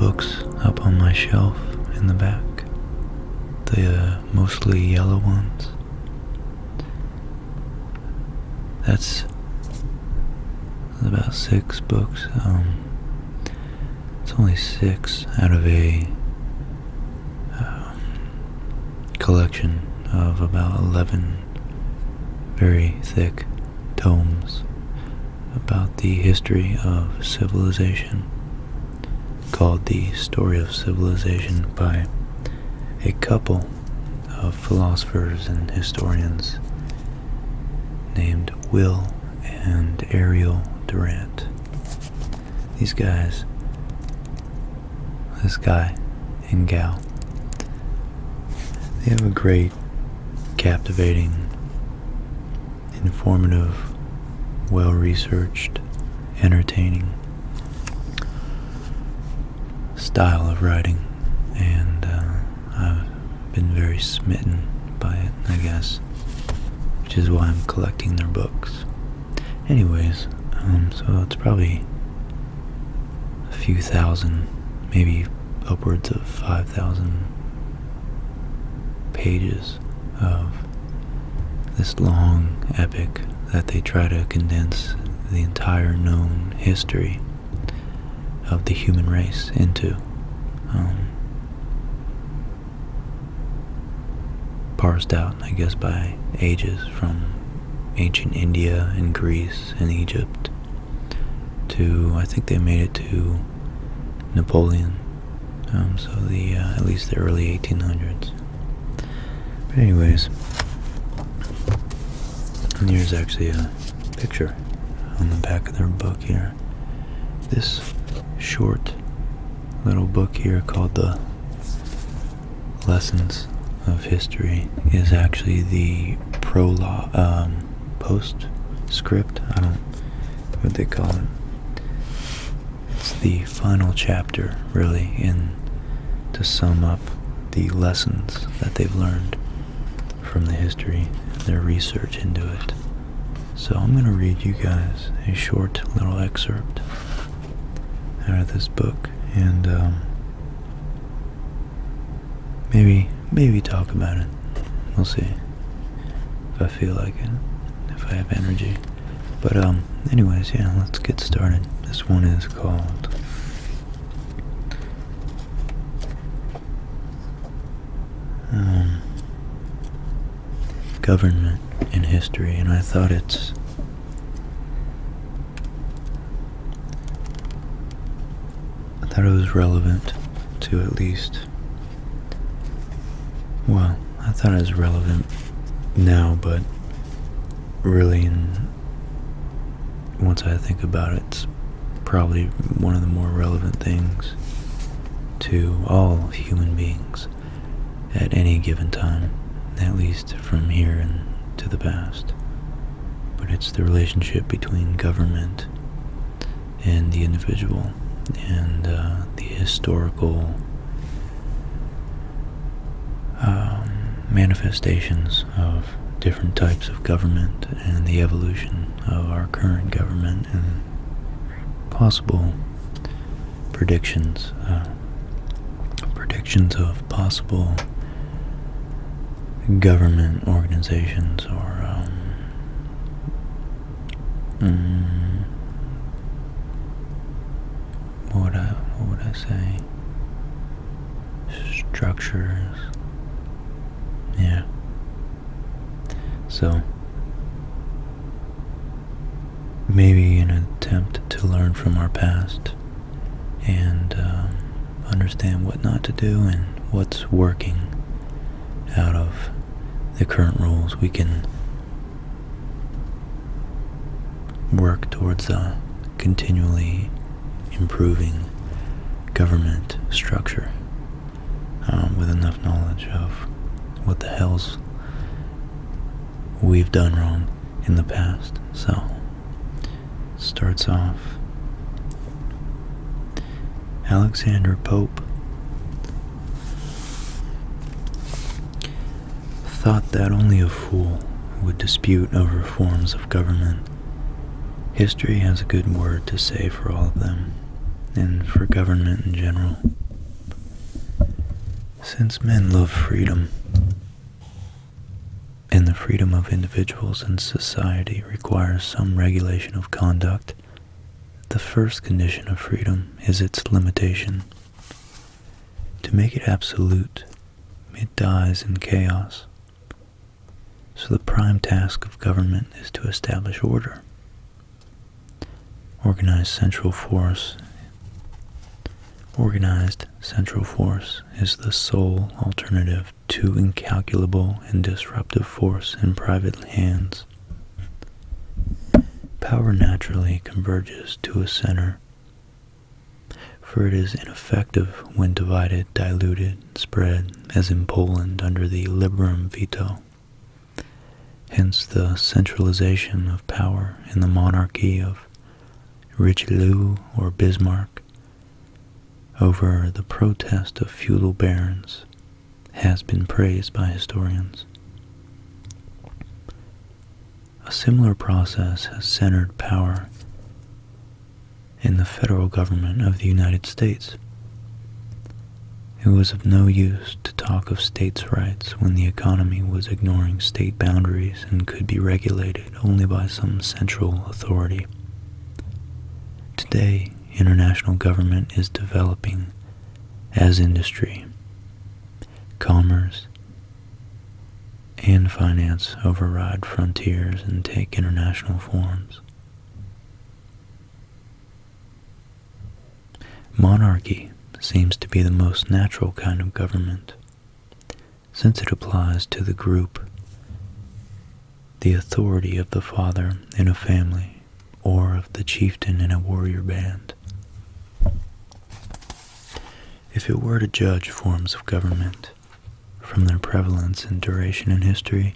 books up on my shelf in the back. The mostly yellow ones. That's about 6 books. It's only 6 out of a collection of about 11 very thick tomes about the history of civilization, called The Story of Civilization, by a couple of philosophers and historians named Will and Ariel Durant. These guys, this guy and gal, they have a great, captivating, informative, well-researched, entertaining style of writing, and I've been very smitten by it, I guess, which is why I'm collecting their books. Anyways, so it's probably a few thousand, maybe upwards of 5,000 pages of this long epic that they try to condense the entire known history of the human race into. Parsed out, I guess, by ages, from ancient India and Greece and Egypt to, I think they made it to Napoleon, so the at least the early 1800s. But anyways, and here's actually a picture on the back of their book here. This short little book here called The Lessons of History is actually the prologue, postscript, I don't know what they call it. It's the final chapter, really, to sum up the lessons that they've learned from the history, their research into it. So I'm going to read you guys a short little excerpt out of this book, and maybe talk about it. We'll see if I feel like it, if I have energy. But anyways, yeah, let's get started. This one is called Government in History, and I thought it was relevant to at least, well, I thought it was relevant now, but really, once I think about it, it's probably one of the more relevant things to all human beings at any given time, at least from here and to the past. But it's the relationship between government and the individual, and the historical manifestations of different types of government, and the evolution of our current government, and possible predictions of possible government organizations, or what would I say? Structures. Yeah. So maybe an attempt to learn from our past and understand what not to do and what's working out of the current rules. We can work towards a continually improving government structure with enough knowledge of what the hells we've done wrong in the past. So it starts off: Alexander Pope thought that only a fool would dispute over forms of government. History has a good word to say for all of them. and for government in general. Since men love freedom, and the freedom of individuals in society requires some regulation of conduct, the first condition of freedom is its limitation. To make it absolute, it dies in chaos. So the prime task of government is to establish order. Organized central force is the sole alternative to incalculable and disruptive force in private hands. Power naturally converges to a center, for it is ineffective when divided, diluted, spread, as in Poland under the liberum veto. Hence the centralization of power in the monarchy of Richelieu or Bismarck over the protest of feudal barons has been praised by historians. A similar process has centered power in the federal government of the United States. It was of no use to talk of states' rights when the economy was ignoring state boundaries and could be regulated only by some central authority. Today, international government is developing as industry, commerce, and finance override frontiers and take international forms. Monarchy seems to be the most natural kind of government, since it applies to the group, the authority of the father in a family, or of the chieftain in a warrior band. If it were to judge forms of government from their prevalence and duration in history,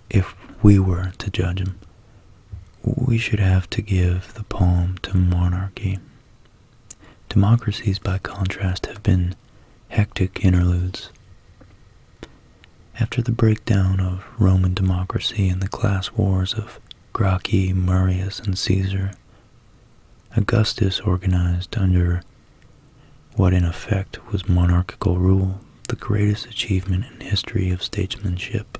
if we were to judge them, we should have to give the palm to monarchy. Democracies, by contrast, have been hectic interludes. After the breakdown of Roman democracy and the class wars of Gracchi, Marius, and Caesar, Augustus organized under what in effect was monarchical rule, the greatest achievement in history of statesmanship.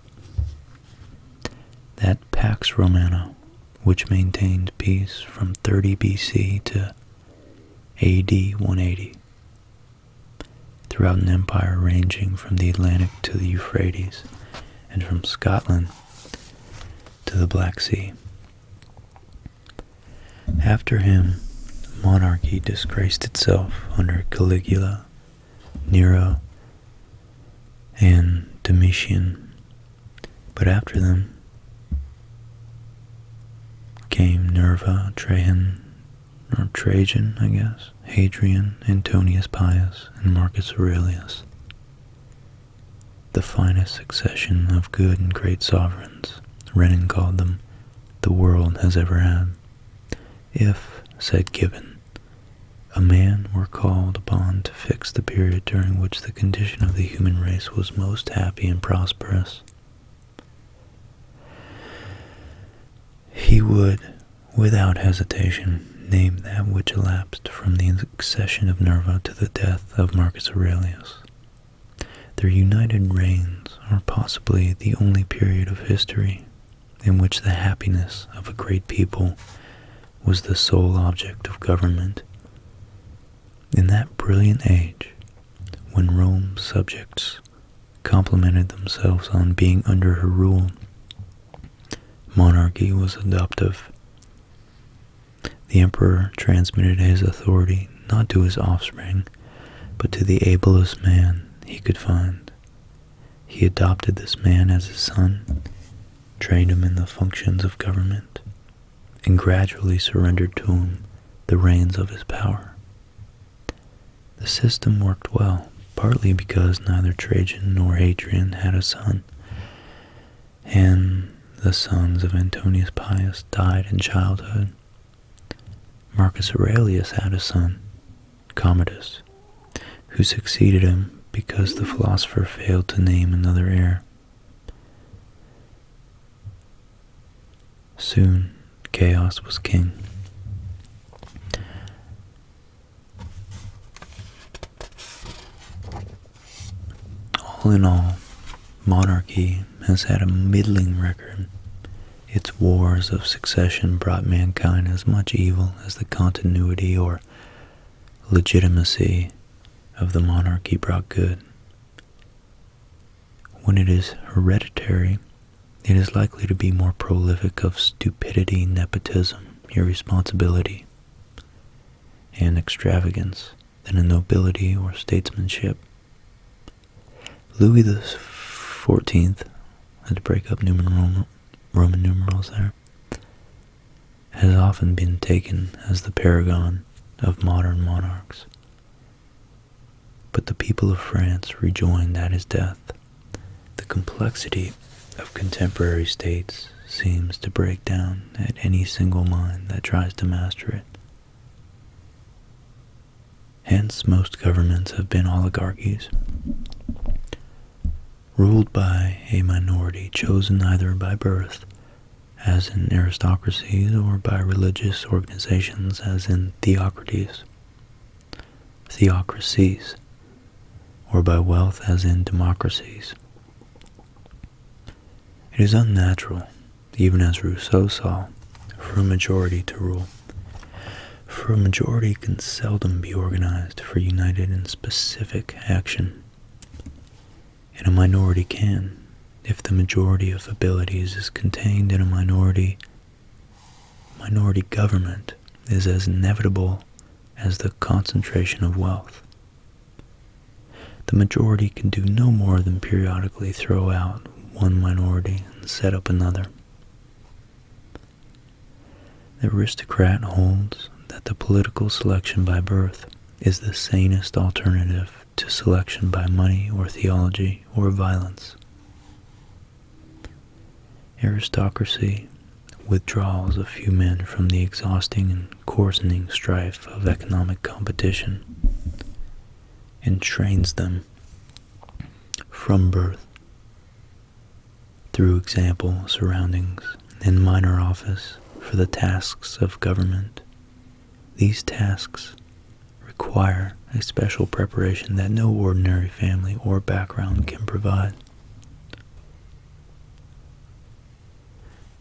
That Pax Romana, which maintained peace from 30 BC to AD 180, throughout an empire ranging from the Atlantic to the Euphrates, and from Scotland to the Black Sea. After him, monarchy disgraced itself under Caligula, Nero, and Domitian, but after them came Nerva, Trajan, Hadrian, Antonius Pius, and Marcus Aurelius, the finest succession of good and great sovereigns. Renan called them the world has ever had. If, said Gibbon, a man were called upon to fix the period during which the condition of the human race was most happy and prosperous, he would, without hesitation, name that which elapsed from the accession of Nerva to the death of Marcus Aurelius. Their united reigns are possibly the only period of history in which the happiness of a great people was the sole object of government. In that brilliant age, when Rome's subjects complimented themselves on being under her rule, monarchy was adoptive. The emperor transmitted his authority not to his offspring, but to the ablest man he could find. He adopted this man as his son, trained him in the functions of government, and gradually surrendered to him the reins of his power. The system worked well, partly because neither Trajan nor Hadrian had a son, and the sons of Antonius Pius died in childhood. Marcus Aurelius had a son, Commodus, who succeeded him because the philosopher failed to name another heir. Soon, chaos was king. All in all, monarchy has had a middling record. Its wars of succession brought mankind as much evil as the continuity or legitimacy of the monarchy brought good. When it is hereditary, it is likely to be more prolific of stupidity, nepotism, irresponsibility, and extravagance than in nobility or statesmanship. Louis XIV, had to break up Roman numerals there, has often been taken as the paragon of modern monarchs. But the people of France rejoined at his death. The complexity of contemporary states seems to break down at any single mind that tries to master it. Hence, most governments have been oligarchies, ruled by a minority chosen either by birth, as in aristocracies, or by religious organizations, as in theocracies, or by wealth, as in democracies. It is unnatural, even as Rousseau saw, for a majority to rule. For a majority can seldom be organized for united and specific action. And a minority can, if the majority of abilities is contained in a minority. Minority government is as inevitable as the concentration of wealth. The majority can do no more than periodically throw out one minority and set up another. The aristocrat holds that the political selection by birth is the sanest alternative to selection by money or theology or violence. Aristocracy withdraws a few men from the exhausting and coarsening strife of economic competition and trains them from birth through example, surroundings, and minor office for the tasks of government. These tasks require a special preparation that no ordinary family or background can provide.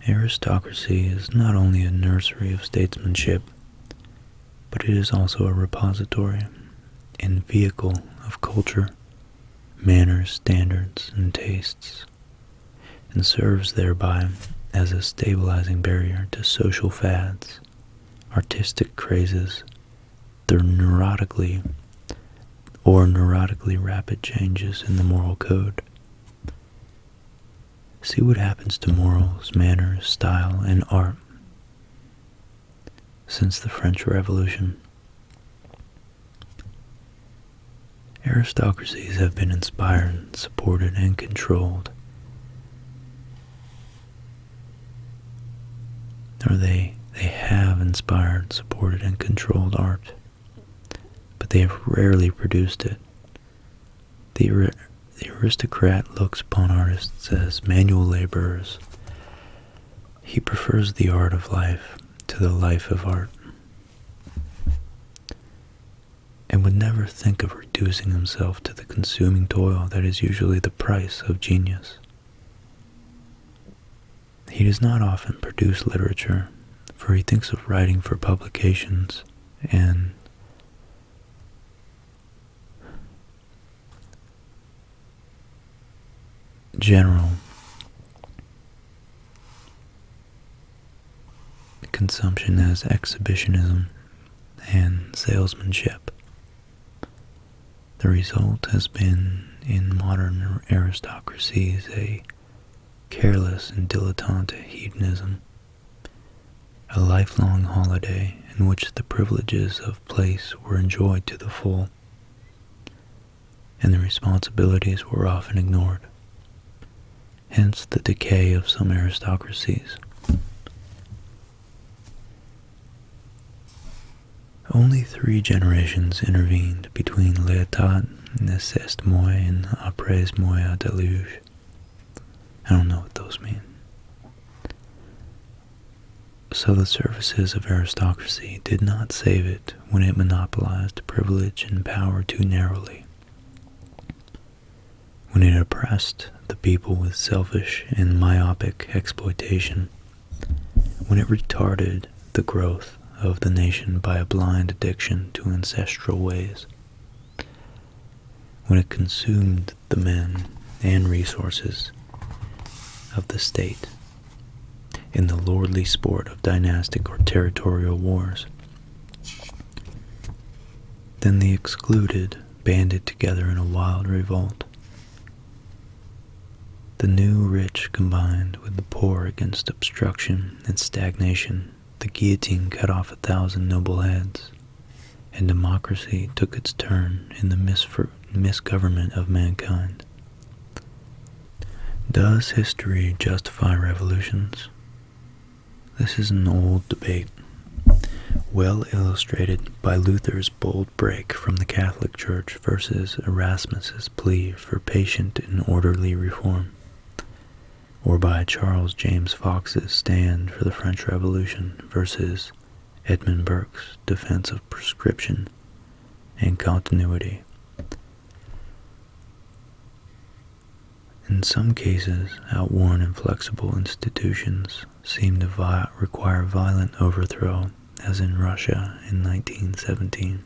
Aristocracy is not only a nursery of statesmanship, but it is also a repository and vehicle of culture, manners, standards, and tastes, and serves thereby as a stabilizing barrier to social fads, artistic crazes, the neurotically rapid changes in the moral code. See what happens to morals, manners, style, and art since the French Revolution. Aristocracies have been inspired, supported, and controlled, or they have inspired, supported, and controlled art, but they have rarely produced it. The aristocrat looks upon artists as manual laborers. He prefers the art of life to the life of art, and would never think of reducing himself to the consuming toil that is usually the price of genius. He does not often produce literature, for he thinks of writing for publications and general consumption as exhibitionism and salesmanship. The result has been, in modern aristocracies, a careless and dilettante hedonism, a lifelong holiday in which the privileges of place were enjoyed to the full, and the responsibilities were often ignored. Hence the decay of some aristocracies. Only 3 generations intervened between l'état nécessite moi and après moi à déluge. I don't know what those mean. So the services of aristocracy did not save it when it monopolized privilege and power too narrowly. when it oppressed the people with selfish and myopic exploitation, when it retarded the growth of the nation by a blind addiction to ancestral ways, when it consumed the men and resources of the state in the lordly sport of dynastic or territorial wars. Then the excluded banded together in a wild revolt. The new rich combined with the poor against obstruction and stagnation. The guillotine cut off 1,000 noble heads, and democracy took its turn in the misgovernment of mankind. Does history justify revolutions? This is an old debate, well illustrated by Luther's bold break from the Catholic Church versus Erasmus's plea for patient and orderly reform, or by Charles James Fox's stand for the French Revolution versus Edmund Burke's defense of prescription and continuity. In some cases, outworn and flexible institutions seem to require violent overthrow, as in Russia in 1917.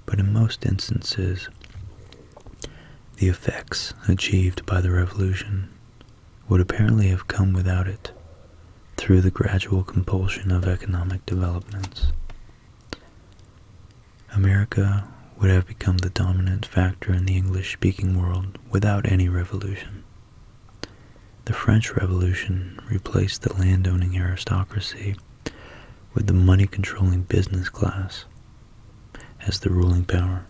But in most instances, the effects achieved by the revolution would apparently have come without it, through the gradual compulsion of economic developments. America would have become the dominant factor in the English-speaking world without any revolution. The French Revolution replaced the landowning aristocracy with the money-controlling business class as the ruling power.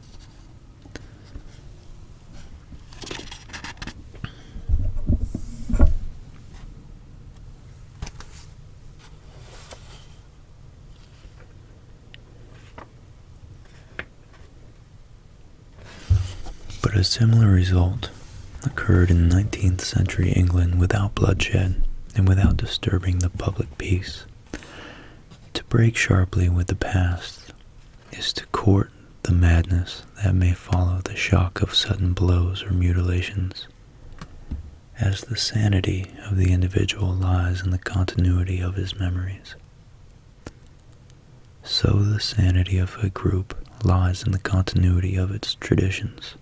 But a similar result occurred in 19th century England without bloodshed and without disturbing the public peace. To break sharply with the past is to court the madness that may follow the shock of sudden blows or mutilations, as the sanity of the individual lies in the continuity of his memories. So the sanity of a group lies in the continuity of its traditions.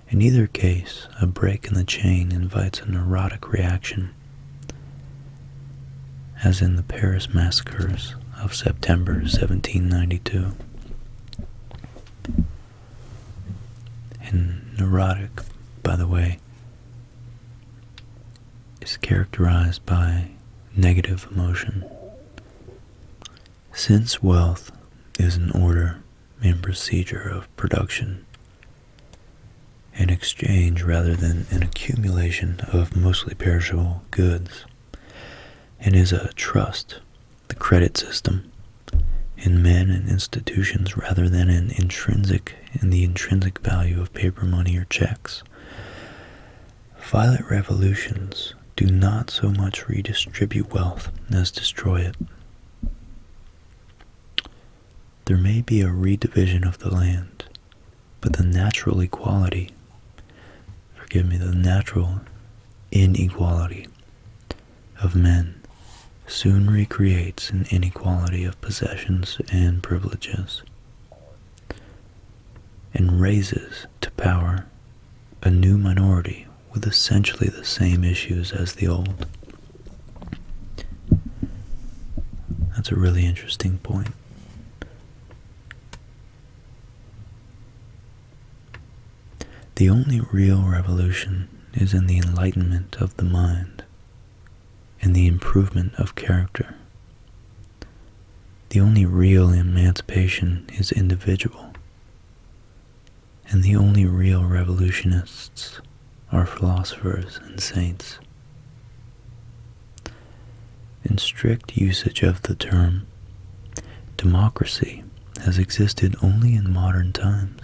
In either case, a break in the chain invites a neurotic reaction, as in the Paris massacres of September 1792. And neurotic, by the way, is characterized by negative emotion. Since wealth is an order and procedure of production, an exchange rather than an accumulation of mostly perishable goods, and is a trust, the credit system, in men and institutions rather than in the intrinsic value of paper money or checks. Violent revolutions do not so much redistribute wealth as destroy it. There may be a redivision of the land, but the natural inequality of men soon recreates an inequality of possessions and privileges, and raises to power a new minority with essentially the same issues as the old. That's a really interesting point. The only real revolution is in the enlightenment of the mind and the improvement of character. The only real emancipation is individual, and the only real revolutionists are philosophers and saints. In strict usage of the term, democracy has existed only in modern times,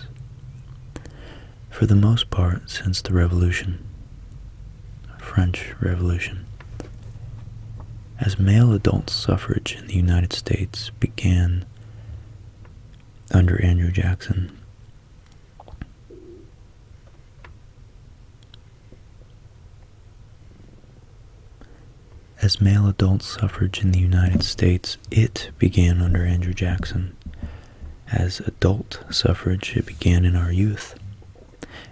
for the most part since the Revolution, French Revolution. As male adult suffrage in the United States began under Andrew Jackson, As male adult suffrage in the United States, it began under Andrew Jackson. As adult suffrage, it began in our youth.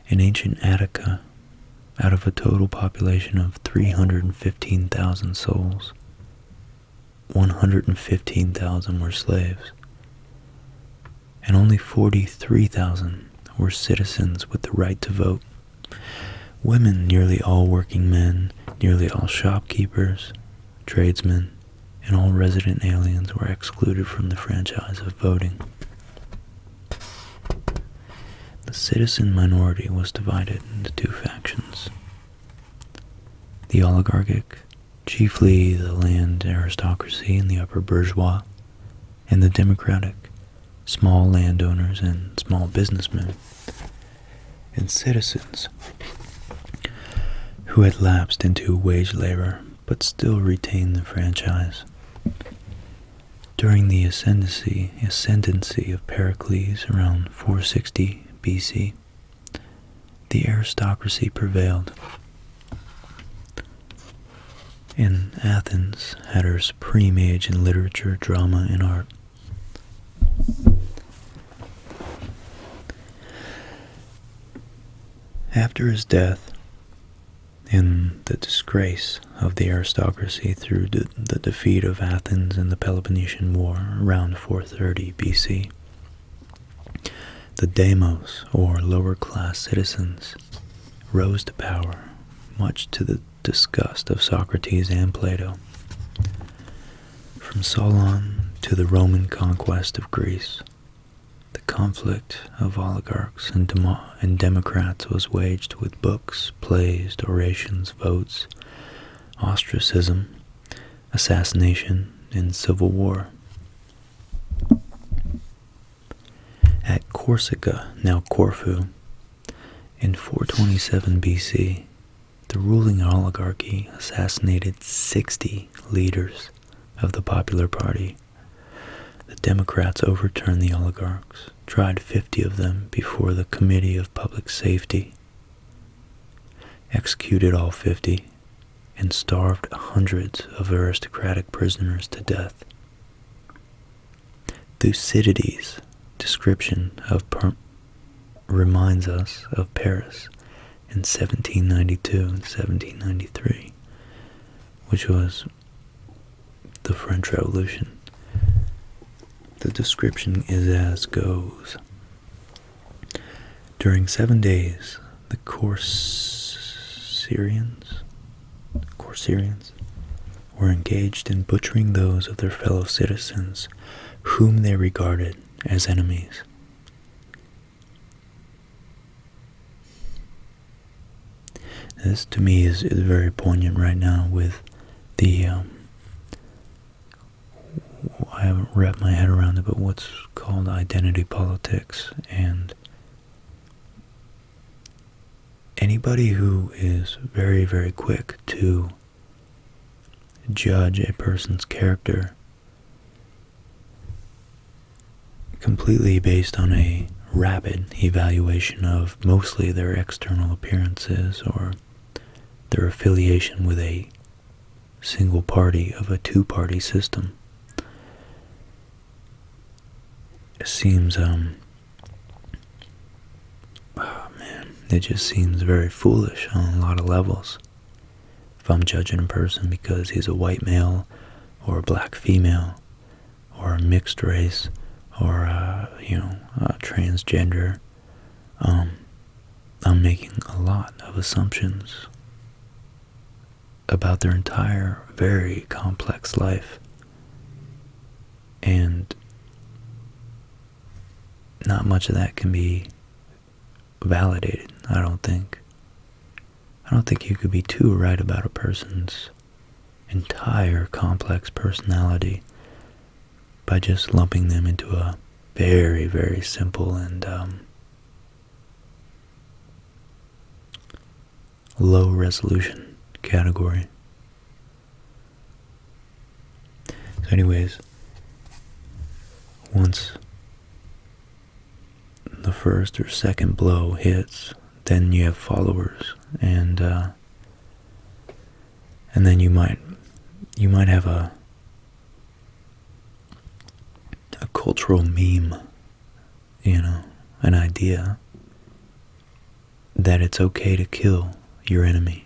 In ancient Attica, out of a total population of 315,000 souls, 115,000 were slaves, and only 43,000 were citizens with the right to vote. Women, nearly all working men, nearly all shopkeepers, tradesmen, and all resident aliens were excluded from the franchise of voting. The citizen minority was divided into two factions. The oligarchic, chiefly the land aristocracy and the upper bourgeois, and the democratic, small landowners and small businessmen, and citizens who had lapsed into wage labor but still retained the franchise. During the ascendancy of Pericles around 460 BC, the aristocracy prevailed, and Athens had her supreme age in literature, drama, and art. After his death, in the disgrace of the aristocracy through the defeat of Athens in the Peloponnesian War around 430 BC, the demos, or lower-class citizens, rose to power, much to the disgust of Socrates and Plato. From Solon to the Roman conquest of Greece, the conflict of oligarchs and democrats was waged with books, plays, orations, votes, ostracism, assassination, and civil war. At Corsica, now Corfu, in 427 BC, the ruling oligarchy assassinated 60 leaders of the popular party. The Democrats overturned the oligarchs, tried 50 of them before the Committee of Public Safety, executed all 50, and starved hundreds of aristocratic prisoners to death. Thucydides' description of reminds us of Paris in 1792 and 1793, which was the French Revolution. The description is as goes. During 7 days, the Corcyraeans were engaged in butchering those of their fellow citizens whom they regarded as enemies. This to me is very poignant right now with the I haven't wrapped my head around it, but what's called identity politics, and anybody who is very, very quick to judge a person's character completely based on a rapid evaluation of mostly their external appearances or their affiliation with a single party of a two-party system. It seems, it just seems very foolish on a lot of levels. If I'm judging a person because he's a white male or a black female or a mixed race or a transgender, I'm making a lot of assumptions about their entire very complex life, and not much of that can be validated, I don't think. I don't think you could be too right about a person's entire complex personality by just lumping them into a very, very simple and low resolution category. So anyways, once the first or second blow hits, then you have followers, and then you might you might have a cultural meme, an idea that it's okay to kill your enemy.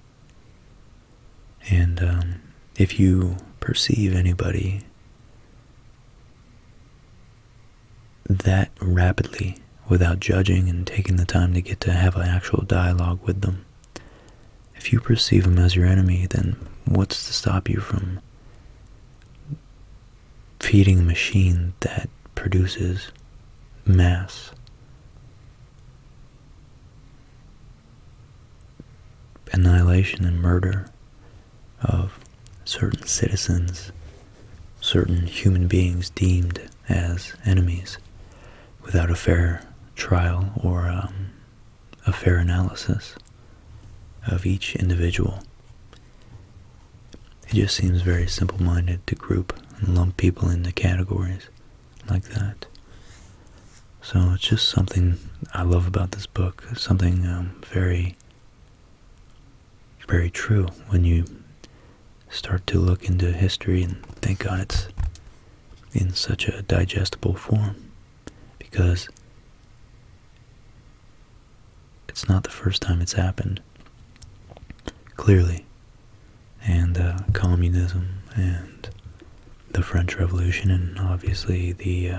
And if you perceive anybody that rapidly, without judging and taking the time to get to have an actual dialogue with them, if you perceive them as your enemy, then what's to stop you from feeding a machine that produces mass annihilation and murder of certain citizens, certain human beings deemed as enemies, without a fair trial or a fair analysis of each individual? It just seems very simple-minded to group and lump people into categories like that. So it's just something I love about this book, something very, very true when you start to look into history, and thank God it's in such a digestible form, because it's not the first time it's happened, clearly. And communism and the French Revolution, and obviously the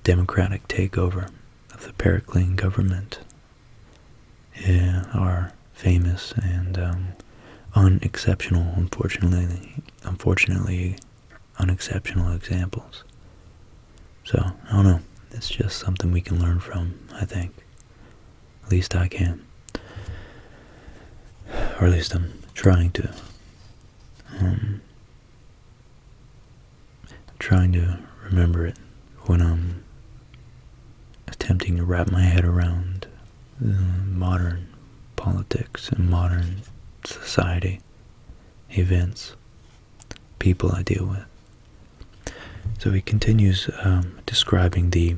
democratic takeover of the Periclean government are famous and unexceptional, unfortunately unexceptional examples. So, I don't know, it's just something we can learn from, I think. At least I can. Or at least I'm trying to. Trying to remember it when I'm attempting to wrap my head around modern politics and modern society, events, people I deal with. So he continues describing the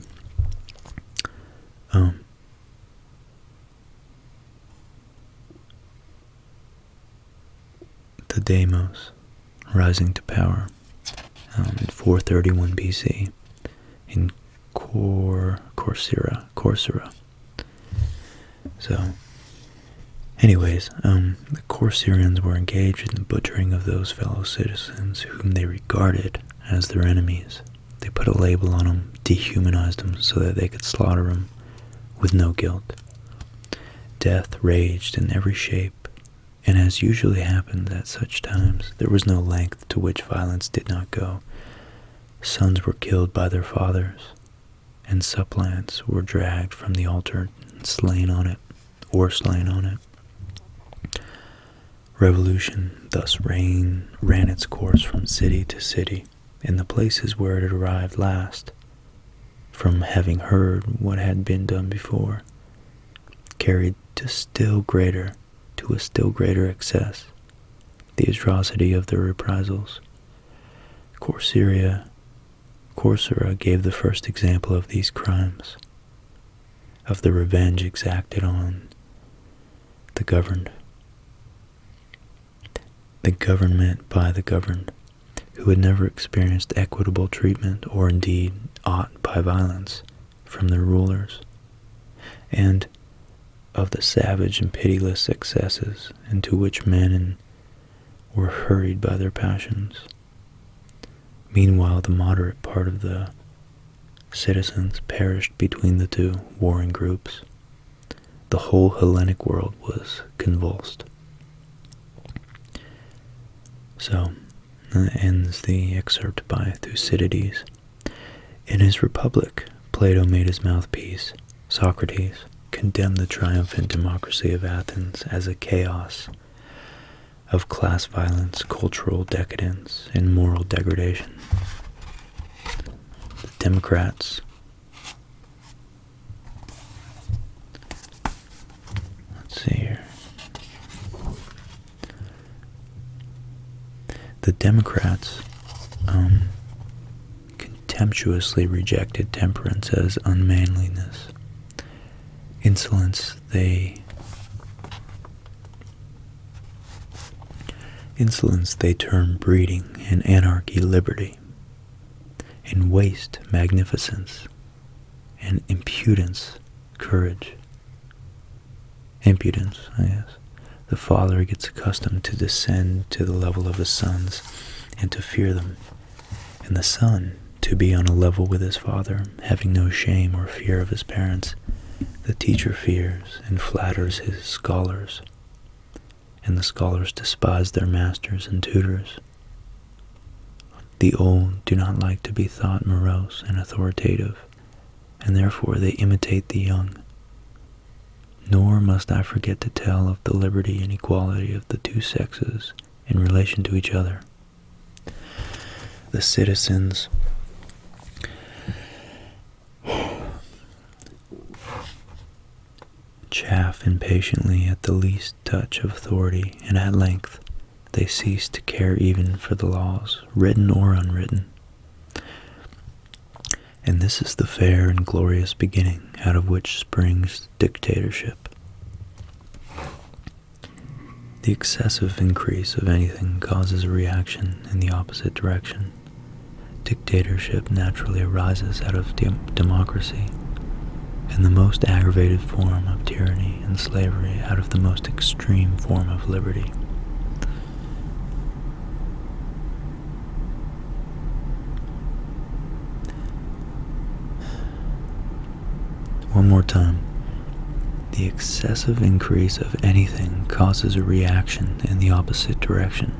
Deimos rising to power in 431 BC in Corcyra. So, anyways, the Corcyrians were engaged in the butchering of those fellow citizens whom they regarded as their enemies. They put a label on them, dehumanized them so that they could slaughter them with no guilt. Death raged in every shape, and as usually happened at such times, there was no length to which violence did not go. Sons were killed by their fathers, and suppliants were dragged from the altar and slain on it. Revolution thus ran its course from city to city, in the places where it had arrived last, from having heard what had been done before, carried to a still greater excess the atrocity of the reprisals. Corcyra gave the first example of these crimes, of the revenge exacted on the governed, the government by the governed, who had never experienced equitable treatment or indeed aught by violence from their rulers, and of the savage and pitiless excesses into which men were hurried by their passions. Meanwhile, the moderate part of the citizens perished between the two warring groups. The whole Hellenic world was convulsed. So ends the excerpt by Thucydides. In his Republic, Plato made his mouthpiece, Socrates, condemned the triumphant democracy of Athens as a chaos of class violence, cultural decadence, and moral degradation. The Democrats, let's see here. The Democrats contemptuously rejected temperance as unmanliness. Insolence they Insolence they term breeding, and anarchy liberty, and waste magnificence, and impudence courage. Impudence, I guess. The father gets accustomed to descend to the level of his sons and to fear them, and the son to be on a level with his father, having no shame or fear of his parents. The teacher fears and flatters his scholars, and the scholars despise their masters and tutors. The old do not like to be thought morose and authoritative, and therefore they imitate the young. Nor must I forget to tell of the liberty and equality of the two sexes in relation to each other. The citizens chaff impatiently at the least touch of authority, and at length they cease to care even for the laws, written or unwritten. And this is the fair and glorious beginning out of which springs dictatorship. The excessive increase of anything causes a reaction in the opposite direction. Dictatorship naturally arises out of democracy, and the most aggravated form of tyranny and slavery out of the most extreme form of liberty. One more time. The excessive increase of anything causes a reaction in the opposite direction.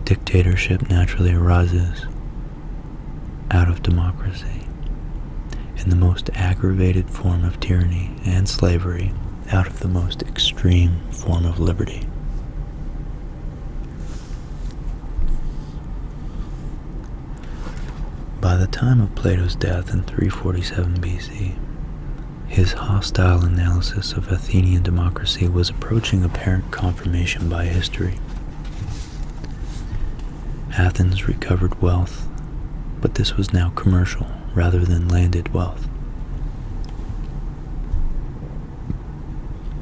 Dictatorship naturally arises out of democracy, and the most aggravated form of tyranny and slavery out of the most extreme form of liberty. By the time of Plato's death in 347 BC, his hostile analysis of Athenian democracy was approaching apparent confirmation by history. Athens recovered wealth, but this was now commercial rather than landed wealth.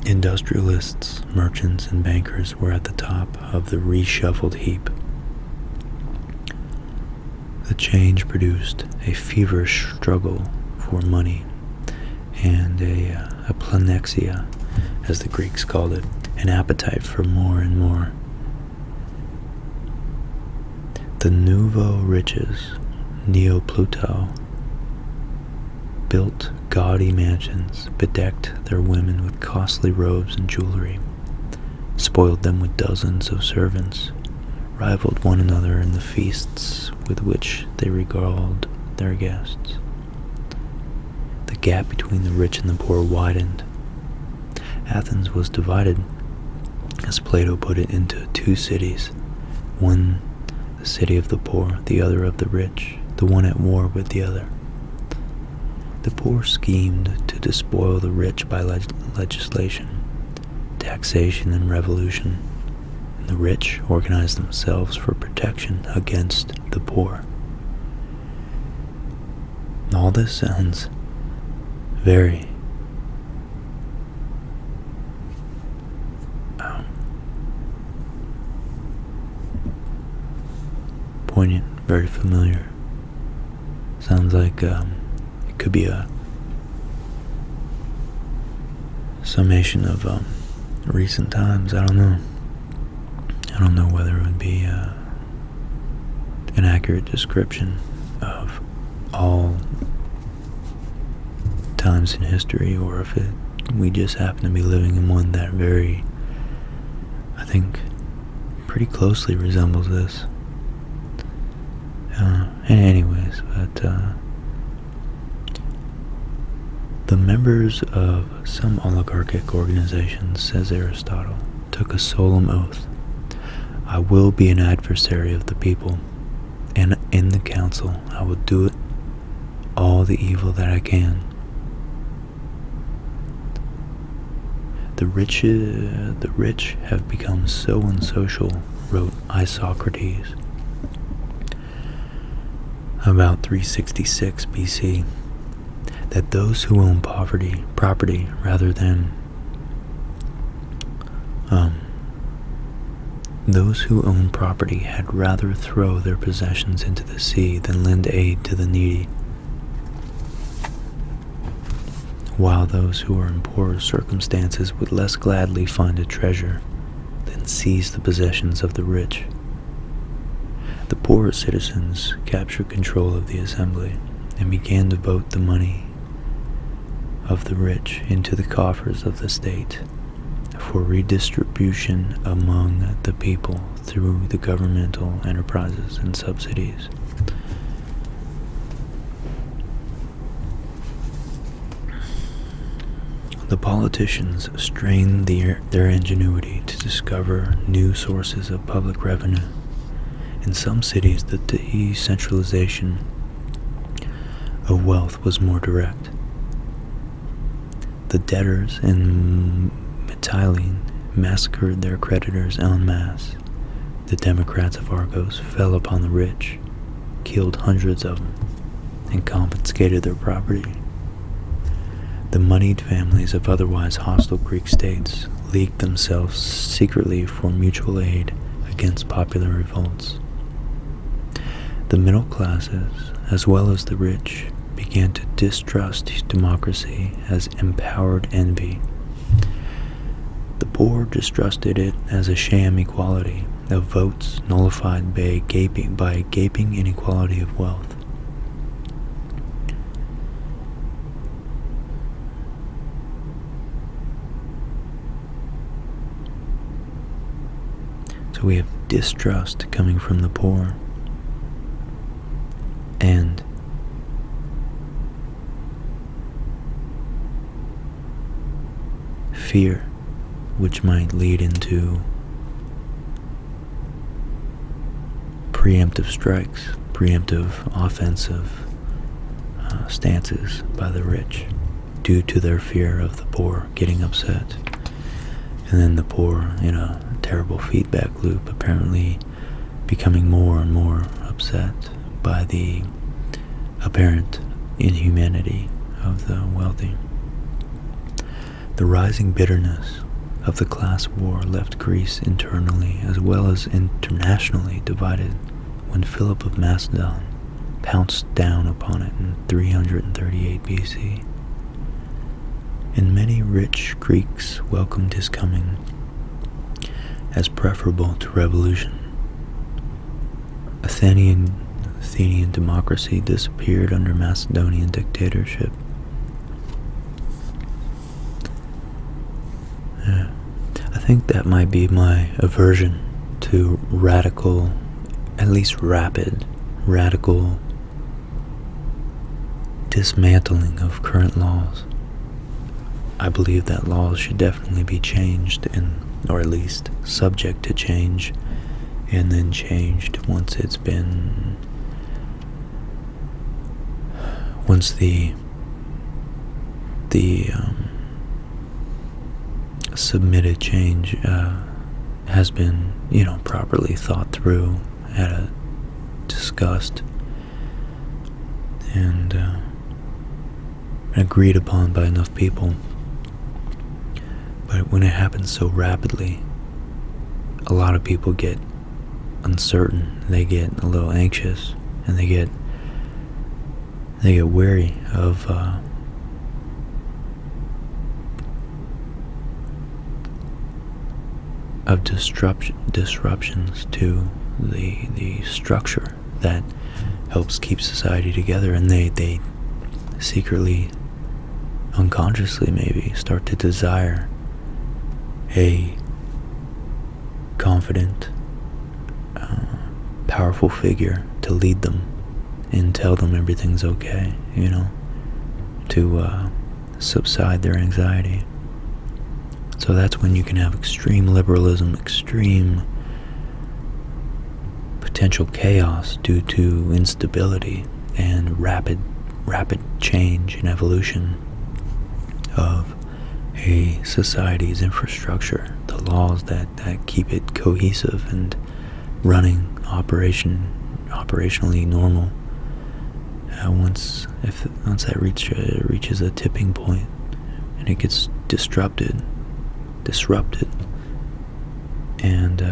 Industrialists, merchants, and bankers were at the top of the reshuffled heap. The change produced a feverish struggle for money and a planexia, as the Greeks called it, an appetite for more and more. The nouveau riches, Neo-Pluto, built gaudy mansions, bedecked their women with costly robes and jewelry, spoiled them with dozens of servants, rivaled one another in the feasts with which they regaled their guests. The gap between the rich and the poor widened. Athens was divided, as Plato put it, into two cities, one the city of the poor, the other of the rich, the one at war with the other. The poor schemed to despoil the rich by legislation, taxation, and revolution, and the rich organized themselves for protection against the poor. All this sounds very poignant, very familiar. Sounds like it could be a summation of recent times. I don't know. I don't know whether it would be an accurate description of all times in history, or if we just happen to be living in one that I think, pretty closely resembles this. Anyways, but the members of some oligarchic organizations, says Aristotle, took a solemn oath: I will be an adversary of the people, and in the council I will do it all the evil that I can. The rich have become so unsocial, wrote Isocrates about 366 BC, that those who own property Those who own property had rather throw their possessions into the sea than lend aid to the needy, while those who are in poorer circumstances would less gladly find a treasure than seize the possessions of the rich. The poorer citizens captured control of the assembly and began to vote the money of the rich into the coffers of the state for redistribution among the people through the governmental enterprises and subsidies. The politicians strained their ingenuity to discover new sources of public revenue. In some cities, the decentralization of wealth was more direct. The debtors in Mytilene massacred their creditors en masse. The Democrats of Argos fell upon the rich, killed hundreds of them, and confiscated their property. The moneyed families of otherwise hostile Greek states leagued themselves secretly for mutual aid against popular revolts. The middle classes, as well as the rich, began to distrust democracy as empowered envy. The poor distrusted it as a sham equality of votes nullified by a gaping inequality of wealth. So we have distrust coming from the poor, and fear, which might lead into preemptive strikes, preemptive offensive stances by the rich due to their fear of the poor getting upset. And then the poor, in a terrible feedback loop, apparently becoming more and more upset by the apparent inhumanity of the wealthy. The rising bitterness of the class war left Greece internally as well as internationally divided when Philip of Macedon pounced down upon it in 338 BC. And many rich Greeks welcomed his coming as preferable to revolution. Athenian Democracy disappeared under Macedonian dictatorship. I think that might be my aversion to radical, at least radical dismantling of current laws. I believe that laws should definitely be changed, or at least subject to change, and then changed once it's been, once the submitted change has been, properly thought through, discussed, and agreed upon by enough people. But when it happens so rapidly, a lot of people get uncertain, they get a little anxious, and they get wary of disruptions to the structure that helps keep society together, and they secretly, unconsciously maybe, start to desire a confident, powerful figure to lead them and tell them everything's okay, to subside their anxiety. So that's when you can have extreme liberalism, extreme potential chaos due to instability and rapid change and evolution of a society's infrastructure, the laws that keep it cohesive and running operationally normal. Once that reaches a tipping point and it gets disrupted, and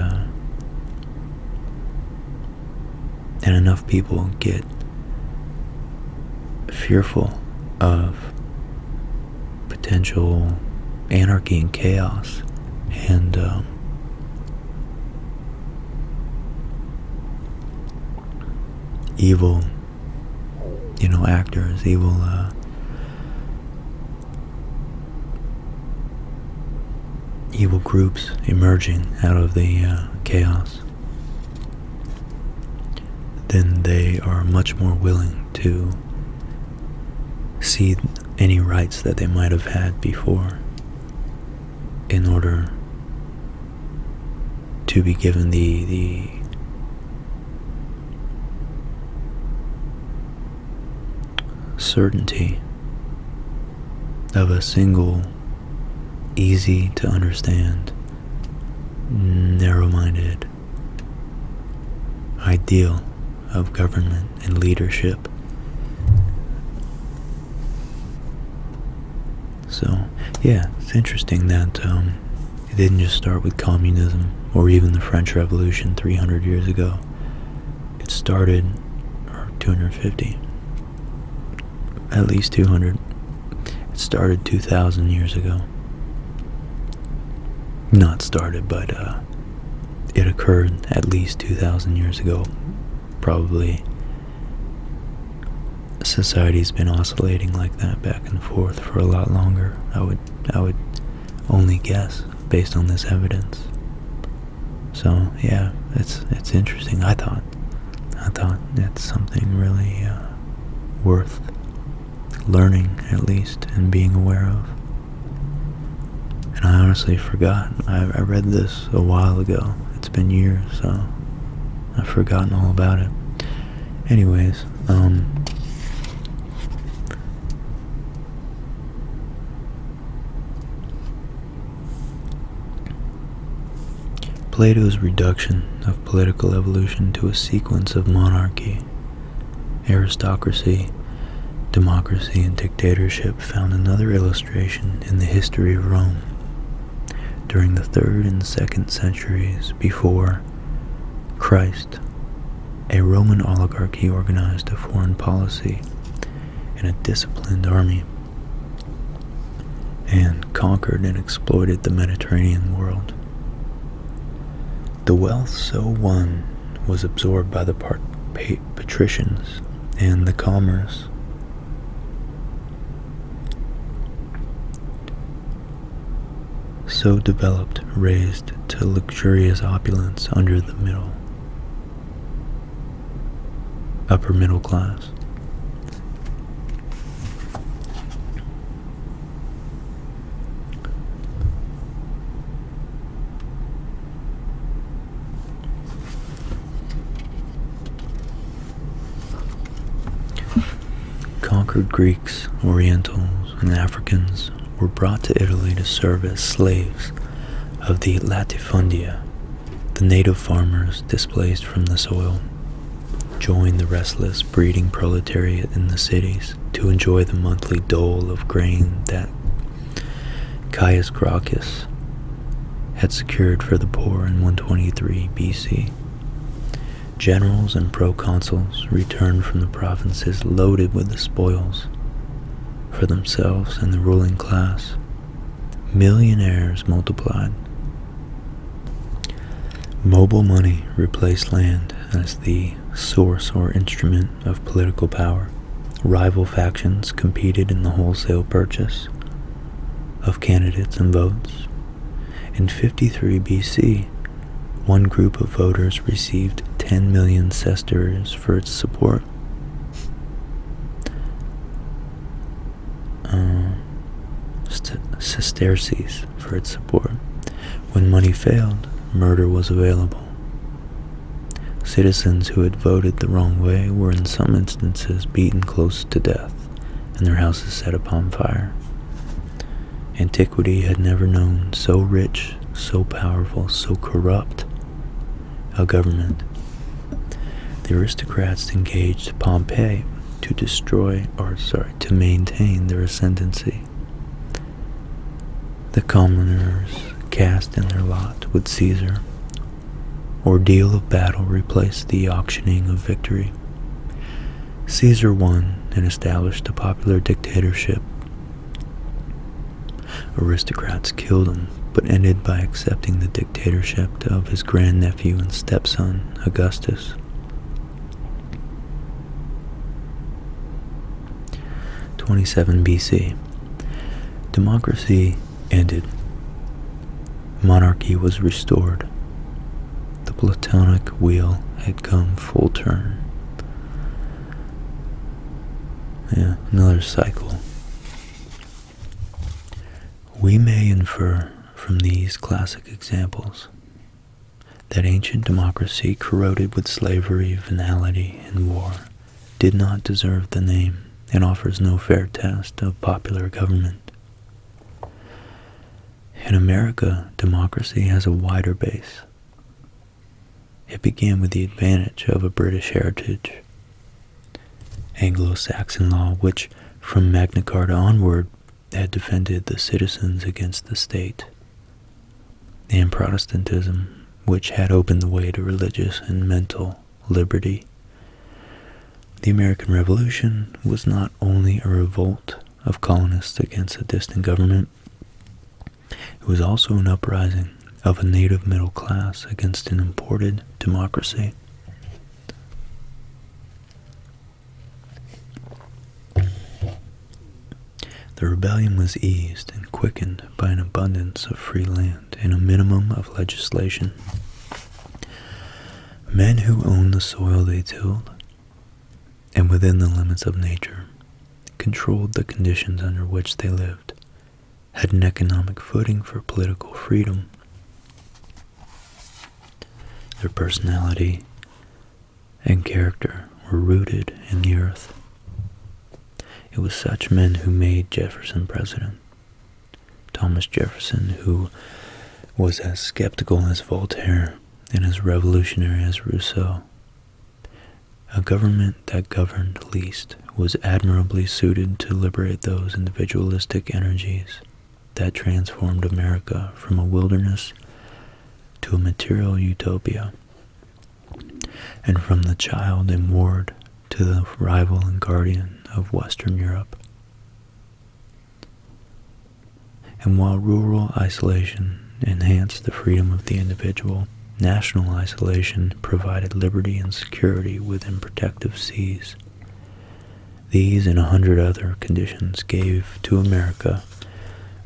And enough people get fearful of potential anarchy and chaos, and evil, actors, evil groups emerging out of the chaos, then they are much more willing to cede any rights that they might have had before in order to be given the certainty of a single, easy to understand, narrow-minded ideal of government and leadership. So, yeah, it's interesting that it didn't just start with communism or even the French Revolution 300 years ago. It started, or 250, at least 200. It started 2,000 years ago. Not started, but it occurred at least 2,000 years ago. Probably society's been oscillating like that back and forth for a lot longer. I would only guess based on this evidence. So yeah, it's interesting. I thought it's something really worth learning, at least, and being aware of. And I honestly forgot. I read this a while ago. It's been years, so I've forgotten all about it. Anyways, Plato's reduction of political evolution to a sequence of monarchy, aristocracy, democracy, and dictatorship found another illustration in the history of Rome. During the 3rd and 2nd centuries before Christ, a Roman oligarchy organized a foreign policy and a disciplined army, and conquered and exploited the Mediterranean world. The wealth so won was absorbed by the patricians, and the commerce so developed raised to luxurious opulence under the upper middle class. Conquered Greeks, Orientals, and Africans were brought to Italy to serve as slaves of the latifundia. The native farmers, displaced from the soil, joined the restless breeding proletariat in the cities to enjoy the monthly dole of grain that Caius Gracchus had secured for the poor in 123 BC. Generals and proconsuls returned from the provinces loaded with the spoils for themselves and the ruling class. Millionaires multiplied. Mobile money replaced land as the source or instrument of political power. Rival factions competed in the wholesale purchase of candidates and votes. In 53 BC, one group of voters received 10 million sesterces for its support. Sesterces for its support. When money failed, murder was available. Citizens who had voted the wrong way were in some instances beaten close to death and their houses set upon fire. Antiquity had never known so rich, so powerful, so corrupt a government. The aristocrats engaged Pompey to maintain their ascendancy. The commoners cast in their lot with Caesar, ordeal of battle replaced the auctioning of victory. Caesar won and established a popular dictatorship. Aristocrats killed him, but ended by accepting the dictatorship of his grandnephew and stepson, Augustus. 27 BC. Democracy ended. Monarchy was restored. The Platonic wheel had come full turn. Yeah, another cycle. We may infer from these classic examples that ancient democracy, corroded with slavery, venality, and war, did not deserve the name and offers no fair test of popular government. In America, democracy has a wider base. It began with the advantage of a British heritage. Anglo-Saxon law, which from Magna Carta onward had defended the citizens against the state, and Protestantism, which had opened the way to religious and mental liberty. The American Revolution was not only a revolt of colonists against a distant government, it was also an uprising of a native middle class against an imported democracy. The rebellion was eased and quickened by an abundance of free land and a minimum of legislation. Men who owned the soil they tilled, and within the limits of nature, controlled the conditions under which they lived, had an economic footing for political freedom. Their personality and character were rooted in the earth. It was such men who made Jefferson president. Thomas Jefferson, who was as skeptical as Voltaire and as revolutionary as Rousseau. A government that governed least was admirably suited to liberate those individualistic energies that transformed America from a wilderness to a material utopia, and from the child and ward to the rival and guardian of Western Europe. And while rural isolation enhanced the freedom of the individual, national isolation provided liberty and security within protective seas. These and 100 other conditions gave to America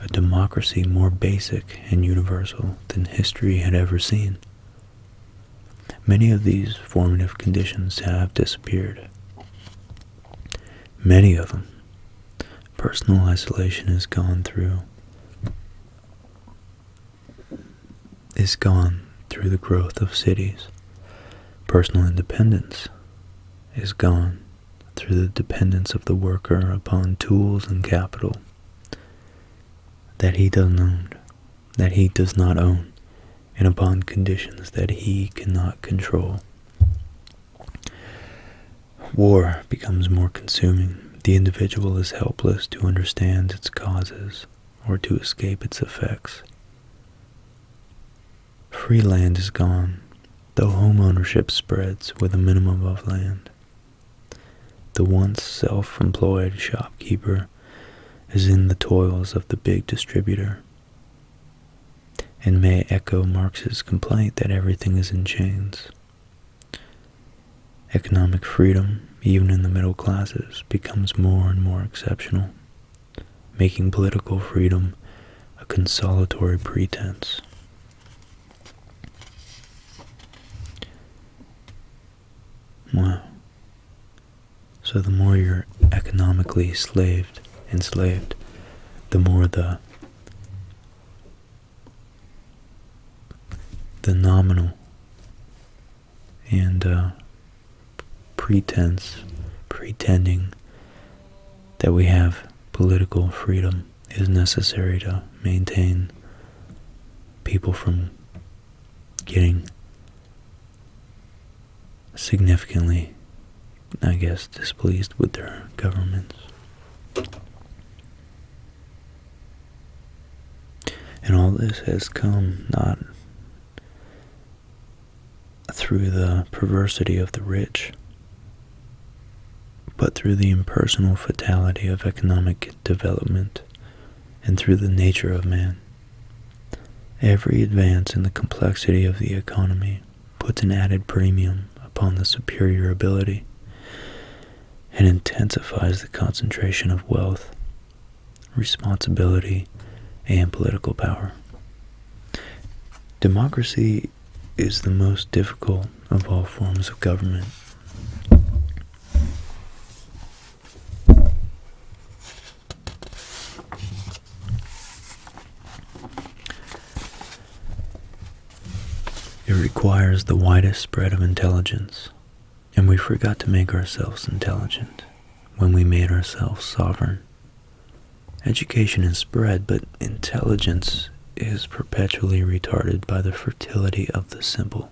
a democracy more basic and universal than history had ever seen. Many of these formative conditions have disappeared. Many of them. Personal isolation is gone through the growth of cities. Personal independence is gone through the dependence of the worker upon tools and capital that he does not own, and upon conditions that he cannot control. War becomes more consuming. The individual is helpless to understand its causes or to escape its effects. Free land is gone, though home ownership spreads with a minimum of land. The once self-employed shopkeeper is in the toils of the big distributor, and may echo Marx's complaint that everything is in chains. Economic freedom, even in the middle classes, becomes more and more exceptional, making political freedom a consolatory pretense. Wow. So the more you're economically enslaved, the more the nominal and pretending that we have political freedom is necessary to maintain people from getting significantly, displeased with their governments. And all this has come not through the perversity of the rich, but through the impersonal fatality of economic development and through the nature of man. Every advance in the complexity of the economy puts an added premium upon the superior ability and intensifies the concentration of wealth, responsibility, and political power. Democracy is the most difficult of all forms of government. It requires the widest spread of intelligence, and we forgot to make ourselves intelligent when we made ourselves sovereign. Education is spread, but intelligence is perpetually retarded by the fertility of the simple.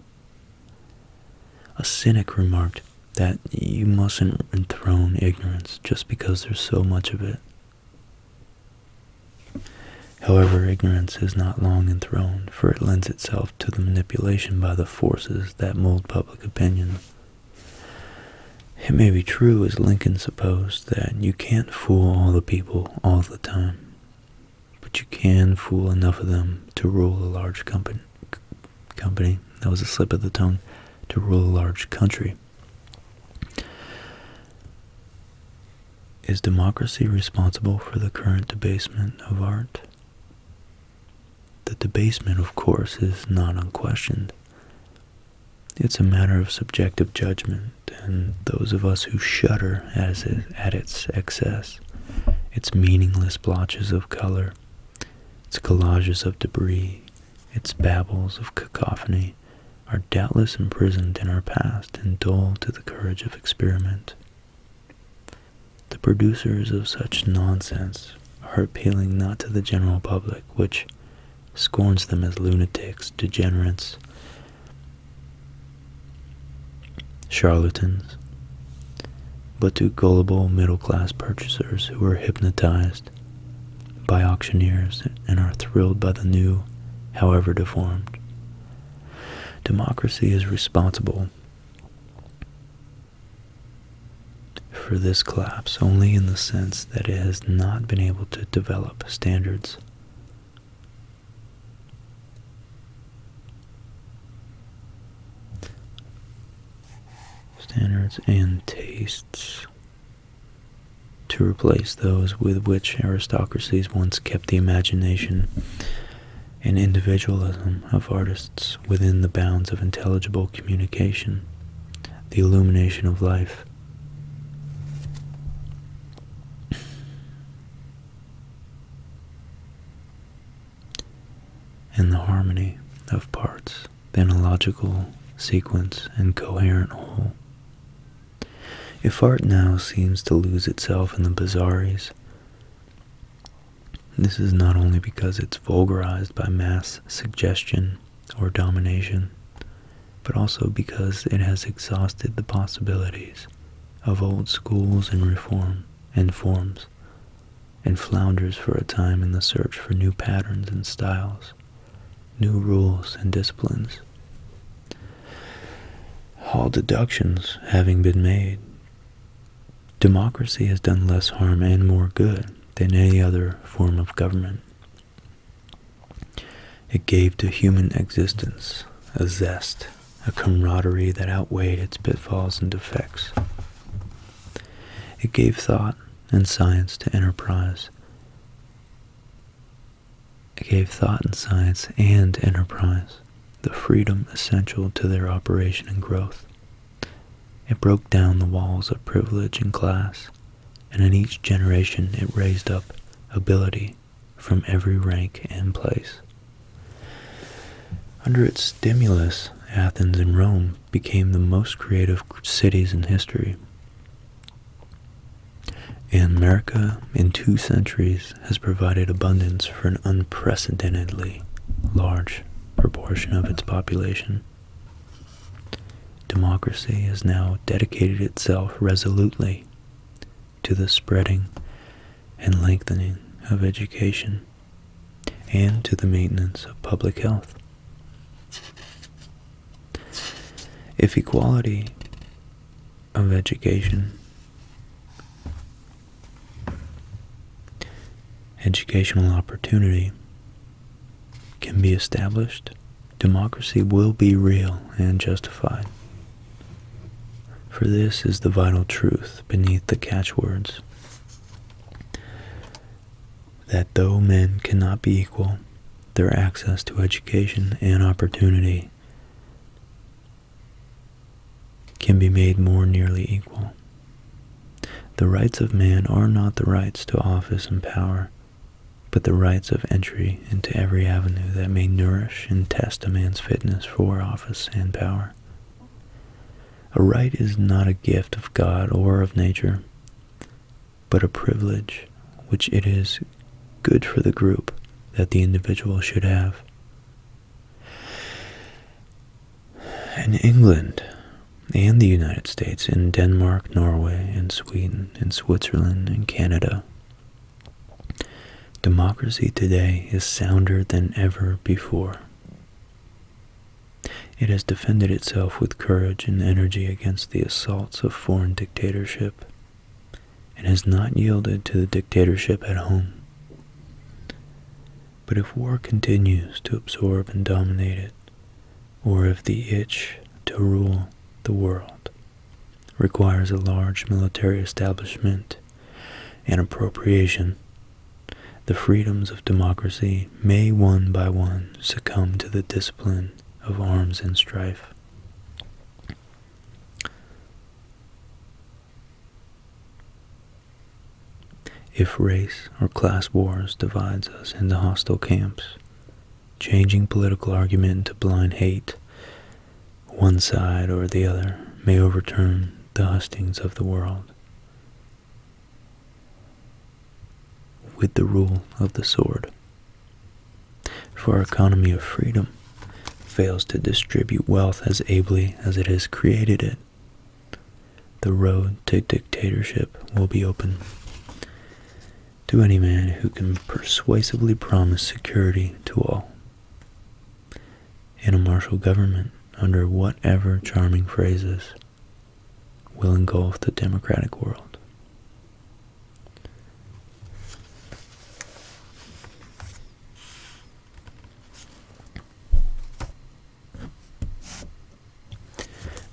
A cynic remarked that you mustn't enthrone ignorance just because there's so much of it. However, ignorance is not long enthroned, for it lends itself to the manipulation by the forces that mold public opinion. It may be true, as Lincoln supposed, that you can't fool all the people all the time, but you can fool enough of them to rule a large company. That was a slip of the tongue. To rule a large country. Is democracy responsible for the current debasement of art? The debasement, of course, is not unquestioned. It's a matter of subjective judgment, and those of us who shudder at its excess, its meaningless blotches of color, its collages of debris, its babbles of cacophony, are doubtless imprisoned in our past and dull to the courage of experiment. The producers of such nonsense are appealing not to the general public, which scorns them as lunatics, degenerates, charlatans, but to gullible middle-class purchasers who are hypnotized by auctioneers and are thrilled by the new, however deformed. Democracy is responsible for this collapse only in the sense that it has not been able to develop standards and tastes to replace those with which aristocracies once kept the imagination and individualism of artists within the bounds of intelligible communication, the illumination of life. And the harmony of parts, the analogical sequence and coherent whole. If art now seems to lose itself in the bizarreries, this is not only because it's vulgarized by mass suggestion or domination, but also because it has exhausted the possibilities of old schools and reform and forms, and flounders for a time in the search for new patterns and styles, new rules and disciplines. All deductions having been made, democracy has done less harm and more good than any other form of government. It gave to human existence a zest, a camaraderie that outweighed its pitfalls and defects. It gave thought and science to enterprise. It gave thought and science and enterprise the freedom essential to their operation and growth. It broke down the walls of privilege and class, and in each generation it raised up ability from every rank and place. Under its stimulus, Athens and Rome became the most creative cities in history. And America, in 2 centuries, has provided abundance for an unprecedentedly large proportion of its population. Democracy has now dedicated itself resolutely to the spreading and lengthening of education and to the maintenance of public health. If equality of education, educational opportunity can be established, democracy will be real and justified. For this is the vital truth beneath the catchwords, that though men cannot be equal, their access to education and opportunity can be made more nearly equal. The rights of man are not the rights to office and power, but the rights of entry into every avenue that may nourish and test a man's fitness for office and power. A right is not a gift of God or of nature, but a privilege which it is good for the group that the individual should have. In England and the United States, in Denmark, Norway, and Sweden, in Switzerland, and Canada, democracy today is sounder than ever before. It has defended itself with courage and energy against the assaults of foreign dictatorship, and has not yielded to the dictatorship at home. But if war continues to absorb and dominate it, or if the itch to rule the world requires a large military establishment and appropriation, the freedoms of democracy may one by one succumb to the discipline of arms and strife. If race or class wars divides us into hostile camps, changing political argument into blind hate, one side or the other may overturn the hustings of the world with the rule of the sword. For our economy of freedom fails to distribute wealth as ably as it has created it, the road to dictatorship will be open to any man who can persuasively promise security to all. And a martial government, under whatever charming phrases, will engulf the democratic world.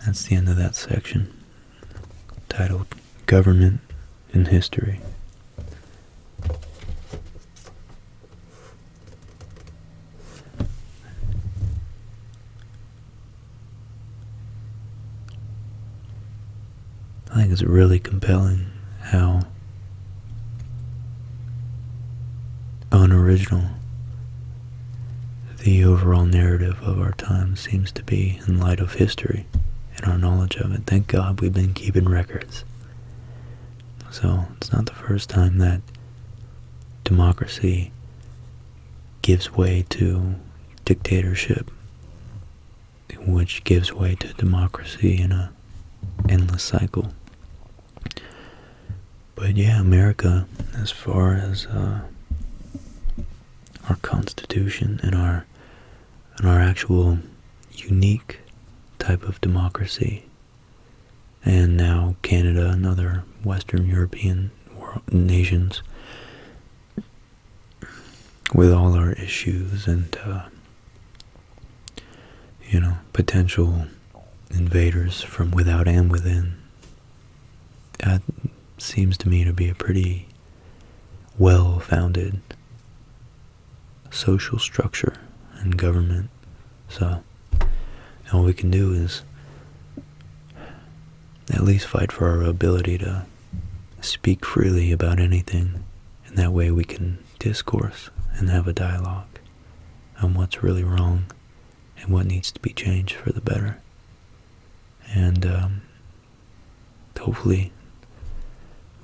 That's the end of that section, titled Government in History. I think it's really compelling how unoriginal the overall narrative of our time seems to be in light of history and our knowledge of it. Thank God we've been keeping records. So it's not the first time that democracy gives way to dictatorship, which gives way to democracy in a endless cycle. But yeah, America, as far as our Constitution and our actual unique type of democracy, and now Canada and other Western European nations, with all our issues and potential invaders from without and within, that seems to me to be a pretty well-founded social structure and government. So all we can do is at least fight for our ability to speak freely about anything, and that way we can discourse and have a dialogue on what's really wrong and what needs to be changed for the better. And hopefully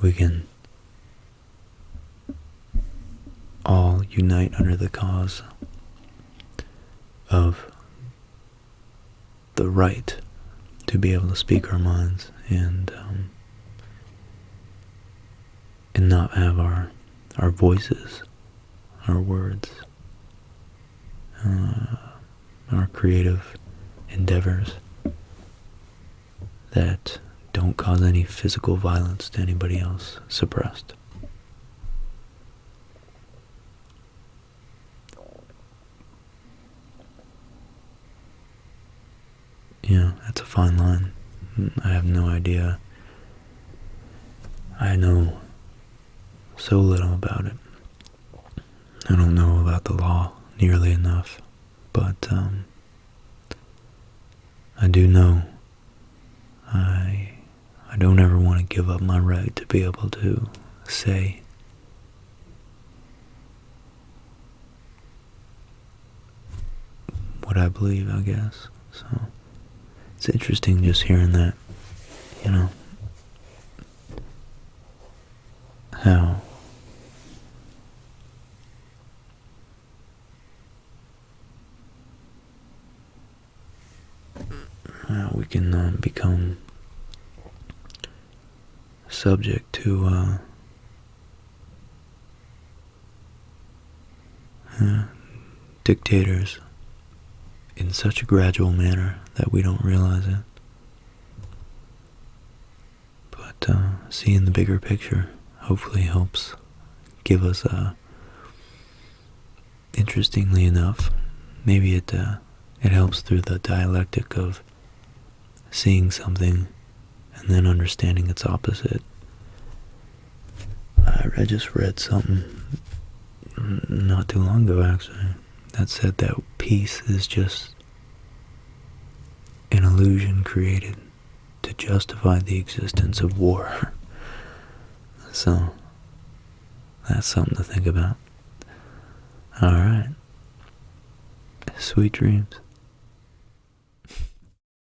we can all unite under the cause of the right to be able to speak our minds and not have our voices, our words, our creative endeavors that don't cause any physical violence to anybody else suppressed. Yeah, that's a fine line. I have no idea. I know so little about it. I don't know about the law nearly enough, but I do know I don't ever want to give up my right to be able to say what I believe, I guess. So it's interesting just hearing that, you know, how we can become subject to dictators in such a gradual manner that we don't realize it. But seeing the bigger picture hopefully helps give us interestingly enough, maybe it helps through the dialectic of seeing something and then understanding its opposite. I just read something not too long ago, actually, that said that peace is just an illusion created to justify the existence of war. So that's something to think about. Alright. Sweet dreams.